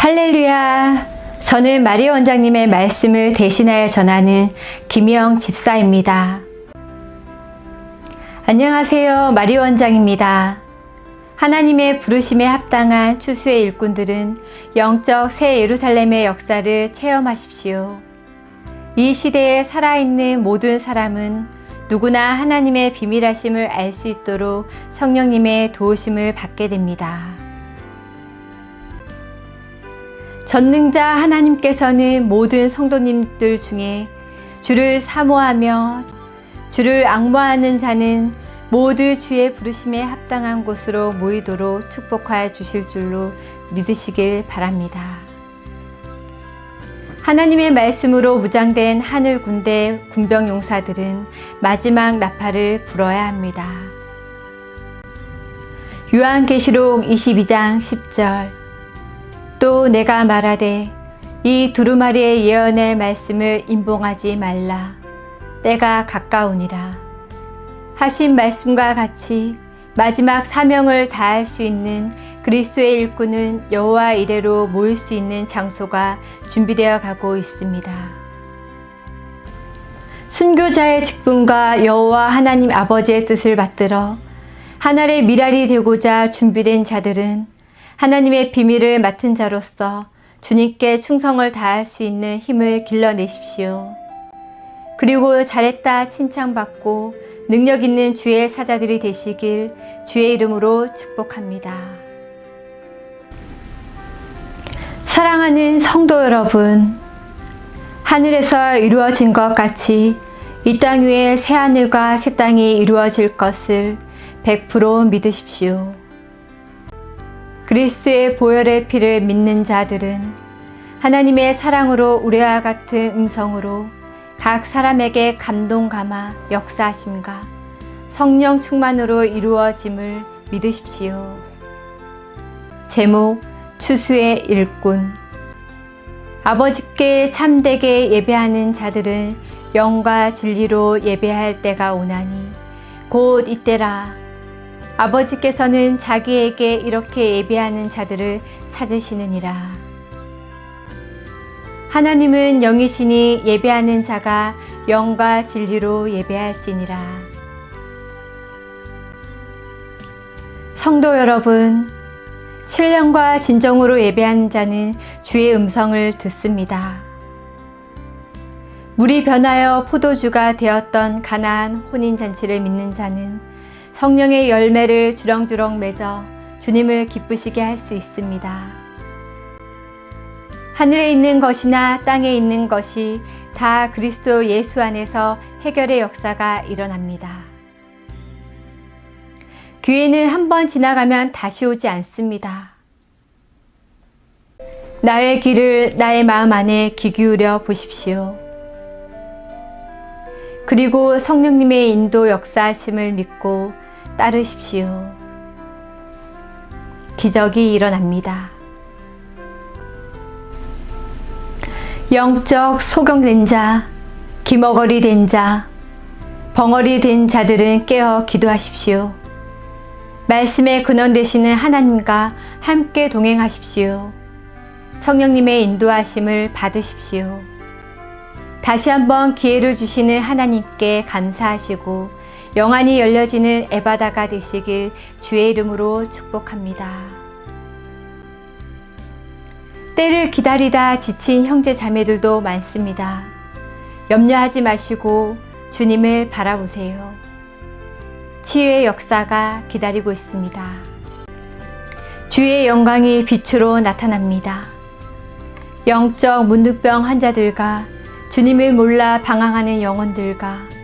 할렐루야! 저는 마리 원장님의 말씀을 대신하여 전하는 김영 집사입니다. 안녕하세요. 마리 원장입니다. 하나님의 부르심에 합당한 추수의 일꾼들은 영적 새 예루살렘의 역사를 체험하십시오. 이 시대에 살아있는 모든 사람은 누구나 하나님의 비밀하심을 알 수 있도록 성령님의 도우심을 받게 됩니다. 전능자 하나님께서는 모든 성도님들 중에 주를 사모하며 주를 앙모하는 자는 모두 주의 부르심에 합당한 곳으로 모이도록 축복하여 주실 줄로 믿으시길 바랍니다. 하나님의 말씀으로 무장된 하늘 군대 군병 용사들은 마지막 나팔을 불어야 합니다. 요한계시록 22장 10절 또 내가 말하되 이 두루마리의 예언의 말씀을 임봉하지 말라. 때가 가까우니라. 하신 말씀과 같이 마지막 사명을 다할 수 있는 그리스도의 일꾼은 여호와 이레로 모일 수 있는 장소가 준비되어 가고 있습니다. 순교자의 직분과 여호와 하나님 아버지의 뜻을 받들어 하늘의 미랄이 되고자 준비된 자들은 하나님의 비밀을 맡은 자로서 주님께 충성을 다할 수 있는 힘을 길러내십시오. 그리고 잘했다 칭찬받고 능력 있는 주의 사자들이 되시길 주의 이름으로 축복합니다. 사랑하는 성도 여러분, 하늘에서 이루어진 것 같이 이 땅 위에 새 하늘과 새 땅이 이루어질 것을 100% 믿으십시오. 그리스도의 보혈의 피를 믿는 자들은 하나님의 사랑으로 우리와 같은 음성으로 각 사람에게 감동 감아 역사하심과 성령 충만으로 이루어짐을 믿으십시오. 제목 추수의 일꾼. 아버지께 참되게 예배하는 자들은 영과 진리로 예배할 때가 오나니 곧 이때라. 아버지께서는 자기에게 이렇게 예배하는 자들을 찾으시느니라. 하나님은 영이시니 예배하는 자가 영과 진리로 예배할지니라. 성도 여러분, 신령과 진정으로 예배하는 자는 주의 음성을 듣습니다. 물이 변하여 포도주가 되었던 가나안 혼인잔치를 믿는 자는 성령의 열매를 주렁주렁 맺어 주님을 기쁘시게 할 수 있습니다. 하늘에 있는 것이나 땅에 있는 것이 다 그리스도 예수 안에서 해결의 역사가 일어납니다. 기회는 한번 지나가면 다시 오지 않습니다. 나의 길을 나의 마음 안에 귀 기울여 보십시오. 그리고 성령님의 인도 역사하심을 믿고 따르십시오. 기적이 일어납니다. 영적 소경된 자, 기머거리 된 자, 벙어리 된 자들은 깨어 기도하십시오. 말씀의 근원 되시는 하나님과 함께 동행하십시오. 성령님의 인도하심을 받으십시오. 다시 한번 기회를 주시는 하나님께 감사하시고 영안이 열려지는 에바다가 되시길 주의 이름으로 축복합니다. 때를 기다리다 지친 형제 자매들도 많습니다. 염려하지 마시고 주님을 바라보세요. 치유의 역사가 기다리고 있습니다. 주의 영광이 빛으로 나타납니다. 영적 문득병 환자들과 주님을 몰라 방황하는 영혼들과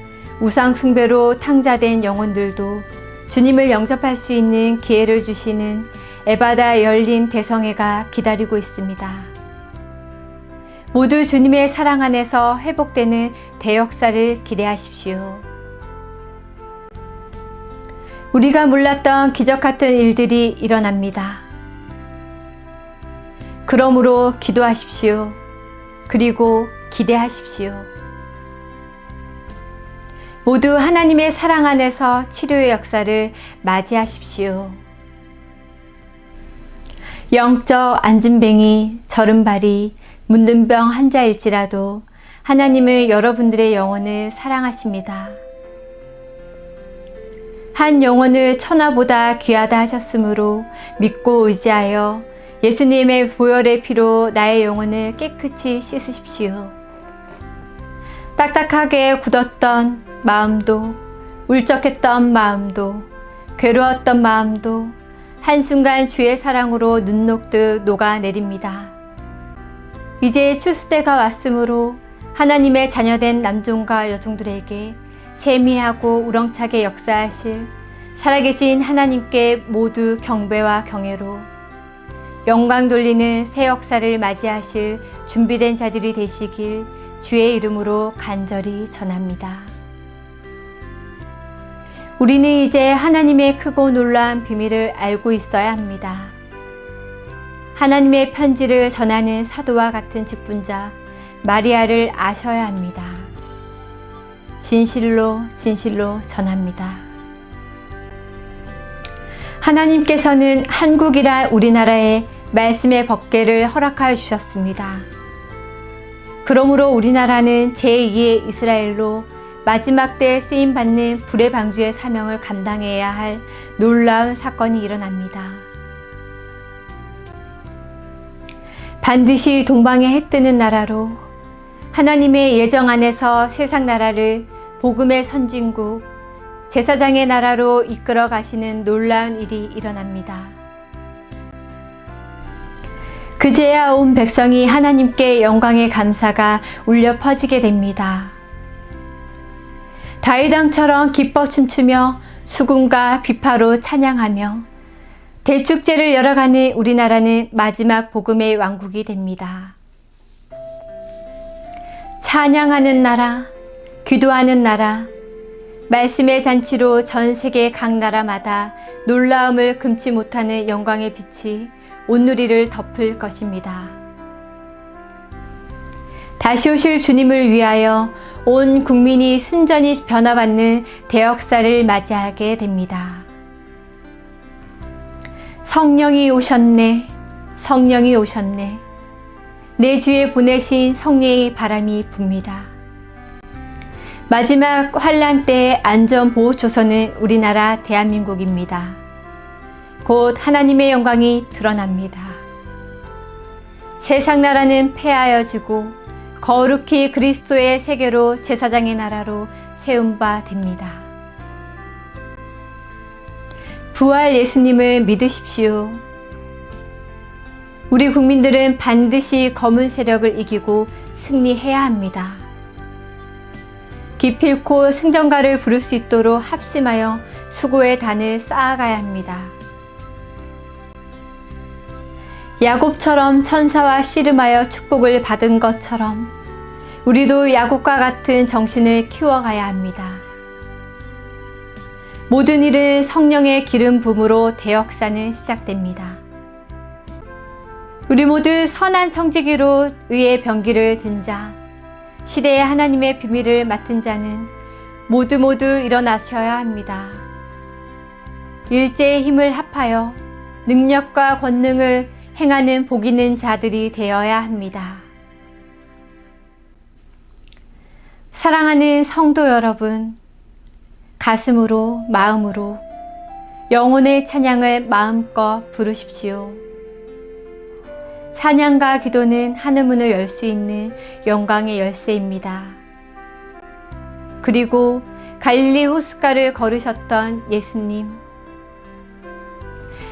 우상 숭배로 탕자된 영혼들도 주님을 영접할 수 있는 기회를 주시는 에바다 열린 대성회가 기다리고 있습니다. 모두 주님의 사랑 안에서 회복되는 대역사를 기대하십시오. 우리가 몰랐던 기적 같은 일들이 일어납니다. 그러므로 기도하십시오. 그리고 기대하십시오. 모두 하나님의 사랑 안에서 치료의 역사를 맞이하십시오. 영적 안진뱅이, 절음발이, 문둥병 환자일지라도 하나님은 여러분들의 영혼을 사랑하십니다. 한 영혼을 천하보다 귀하다 하셨으므로 믿고 의지하여 예수님의 보혈의 피로 나의 영혼을 깨끗이 씻으십시오. 딱딱하게 굳었던 마음도, 울적했던 마음도, 괴로웠던 마음도 한순간 주의 사랑으로 눈 녹듯 녹아내립니다. 이제 추수때가 왔으므로 하나님의 자녀된 남종과 여종들에게 세미하고 우렁차게 역사하실 살아계신 하나님께 모두 경배와 경애로 영광 돌리는 새 역사를 맞이하실 준비된 자들이 되시길 주의 이름으로 간절히 전합니다. 우리는 이제 하나님의 크고 놀라운 비밀을 알고 있어야 합니다. 하나님의 편지를 전하는 사도와 같은 직분자 마리아를 아셔야 합니다. 진실로 진실로 전합니다. 하나님께서는 한국이라 우리나라에 말씀의 법궤를 허락하여 주셨습니다. 그러므로 우리나라는 제2의 이스라엘로 마지막 때에 쓰임받는 불의 방주의 사명을 감당해야 할 놀라운 사건이 일어납니다. 반드시 동방에 해 뜨는 나라로 하나님의 예정 안에서 세상 나라를 복음의 선진국, 제사장의 나라로 이끌어 가시는 놀라운 일이 일어납니다. 그제야 온 백성이 하나님께 영광의 감사가 울려 퍼지게 됩니다. 다윗 왕처럼 기뻐 춤추며 수금과 비파로 찬양하며 대축제를 열어가는 우리나라는 마지막 복음의 왕국이 됩니다. 찬양하는 나라, 기도하는 나라, 말씀의 잔치로 전 세계 각 나라마다 놀라움을 금치 못하는 영광의 빛이 온누리를 덮을 것입니다. 다시 오실 주님을 위하여 온 국민이 순전히 변화받는 대역사를 맞이하게 됩니다. 성령이 오셨네, 성령이 오셨네. 내 주에 보내신 성령의 바람이 붑니다. 마지막 환란 때의 안전보호초소는 우리나라 대한민국입니다. 곧 하나님의 영광이 드러납니다. 세상 나라는 폐하여지고 거룩히 그리스도의 세계로 제사장의 나라로 세운 바 됩니다. 부활 예수님을 믿으십시오. 우리 국민들은 반드시 검은 세력을 이기고 승리해야 합니다. 기필코 승전가를 부를 수 있도록 합심하여 수고의 단을 쌓아가야 합니다. 야곱처럼 천사와 씨름하여 축복을 받은 것처럼 우리도 야곱과 같은 정신을 키워가야 합니다. 모든 일은 성령의 기름 부음으로 대역사는 시작됩니다. 우리 모두 선한 청지기로 의의 병기를 든 자, 시대의 하나님의 비밀을 맡은 자는 모두 일어나셔야 합니다. 일제의 힘을 합하여 능력과 권능을 행하는 복 있는 자들이 되어야 합니다. 사랑하는 성도 여러분, 가슴으로, 마음으로 영혼의 찬양을 마음껏 부르십시오. 찬양과 기도는 하늘문을 열 수 있는 영광의 열쇠입니다. 그리고 갈릴리 호숫가를 걸으셨던 예수님,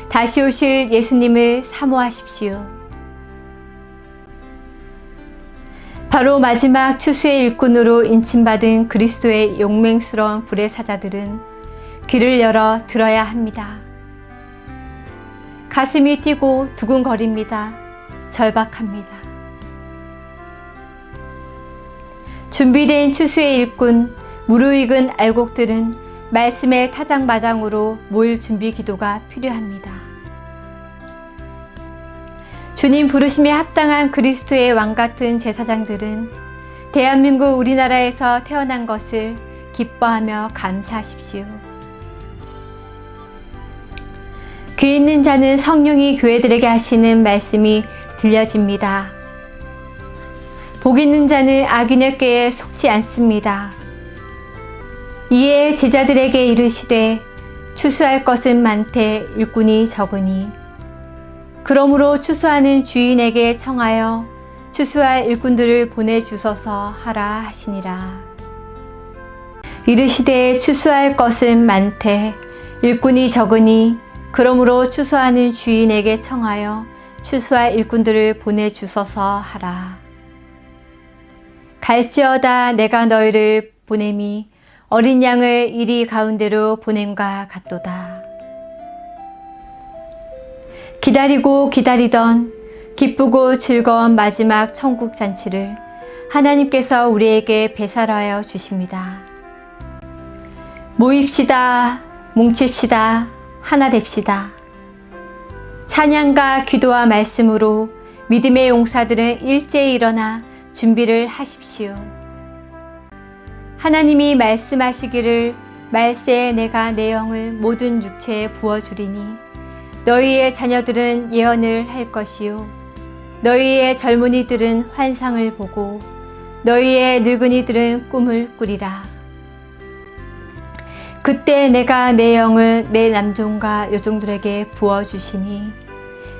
다시 오실 예수님을 사모하십시오. 바로 마지막 추수의 일꾼으로 인침받은 그리스도의 용맹스러운 불의 사자들은 귀를 열어 들어야 합니다. 가슴이 뛰고 두근거립니다. 절박합니다. 준비된 추수의 일꾼, 무르익은 알곡들은 말씀의 타장마장으로 모일 준비 기도가 필요합니다. 주님 부르심에 합당한 그리스도의 왕같은 제사장들은 대한민국 우리나라에서 태어난 것을 기뻐하며 감사하십시오. 귀 있는 자는 성령이 교회들에게 하시는 말씀이 들려집니다. 복 있는 자는 악인에게 속지 않습니다. 이에 제자들에게 이르시되 추수할 것은 많되 일꾼이 적으니 그러므로 추수하는 주인에게 청하여 추수할 일꾼들을 보내주소서 하라 하시니라. 이르시되 추수할 것은 많되 일꾼이 적으니 그러므로 추수하는 주인에게 청하여 추수할 일꾼들을 보내주소서 하라. 갈지어다 내가 너희를 보냄이 어린 양을 이리 가운데로 보냄과 같도다. 기다리고 기다리던 기쁘고 즐거운 마지막 천국 잔치를 하나님께서 우리에게 배설하여 주십니다. 모입시다, 뭉칩시다, 하나 됩시다. 찬양과 기도와 말씀으로 믿음의 용사들은 일제히 일어나 준비를 하십시오. 하나님이 말씀하시기를 말세에 내가 내 영을 모든 육체에 부어주리니 너희의 자녀들은 예언을 할 것이요 너희의 젊은이들은 환상을 보고 너희의 늙은이들은 꿈을 꾸리라. 그때 내가 내 영을 내 남종과 여종들에게 부어주시니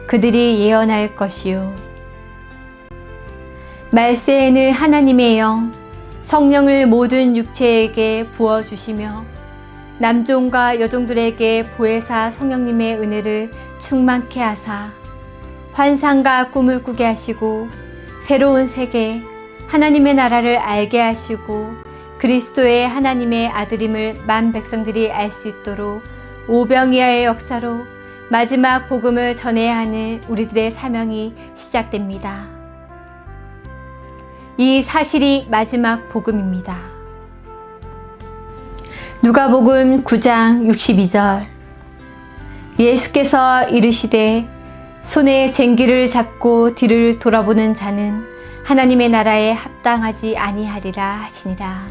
그들이 예언할 것이요 말세에는 하나님의 영 성령을 모든 육체에게 부어주시며 남종과 여종들에게 보혜사 성령님의 은혜를 충만케 하사 환상과 꿈을 꾸게 하시고 새로운 세계 하나님의 나라를 알게 하시고 그리스도의 하나님의 아들임을 만 백성들이 알 수 있도록 오병이어의 역사로 마지막 복음을 전해야 하는 우리들의 사명이 시작됩니다. 이 사실이 마지막 복음입니다. 누가복음 9장 62절 예수께서 이르시되 손에 쟁기를 잡고 뒤를 돌아보는 자는 하나님의 나라에 합당하지 아니하리라 하시니라.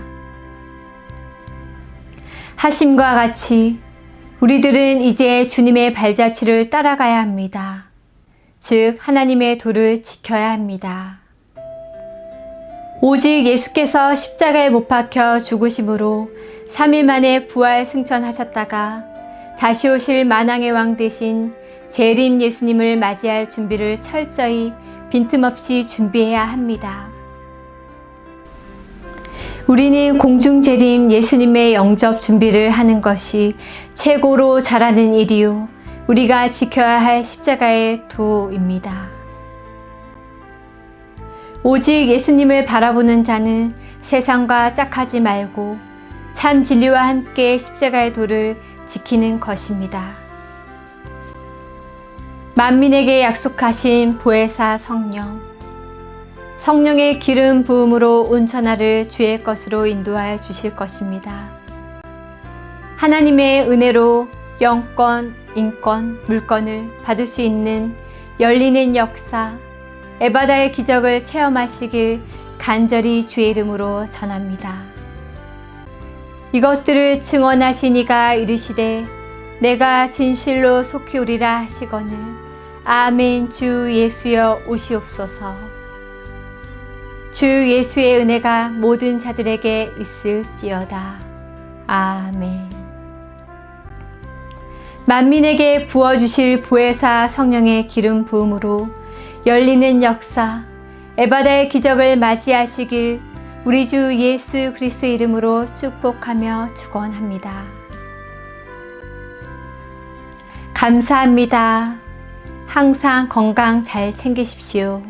하심과 같이 우리들은 이제 주님의 발자취를 따라가야 합니다. 즉 하나님의 도를 지켜야 합니다. 오직 예수께서 십자가에 못 박혀 죽으심으로 3일 만에 부활 승천하셨다가 다시 오실 만왕의 왕 대신 재림 예수님을 맞이할 준비를 철저히 빈틈없이 준비해야 합니다. 우리는 공중재림 예수님의 영접 준비를 하는 것이 최고로 잘하는 일이요 우리가 지켜야 할 십자가의 도입니다. 오직 예수님을 바라보는 자는 세상과 짝하지 말고 참 진리와 함께 십자가의 도를 지키는 것입니다. 만민에게 약속하신 보혜사 성령, 성령의 기름 부음으로 온 천하를 주의 것으로 인도하여 주실 것입니다. 하나님의 은혜로 영권, 인권, 물권을 받을 수 있는 열리는 역사, 에바다의 기적을 체험하시길 간절히 주의 이름으로 전합니다. 이것들을 증언하신 이가 이르시되 내가 진실로 속히 오리라 하시거늘 아멘. 주 예수여 오시옵소서. 주 예수의 은혜가 모든 자들에게 있을지어다. 아멘. 만민에게 부어주실 보혜사 성령의 기름 부음으로 열리는 역사, 에바다의 기적을 맞이하시길 우리 주 예수 그리스도 이름으로 축복하며 축원합니다. 감사합니다. 항상 건강 잘 챙기십시오.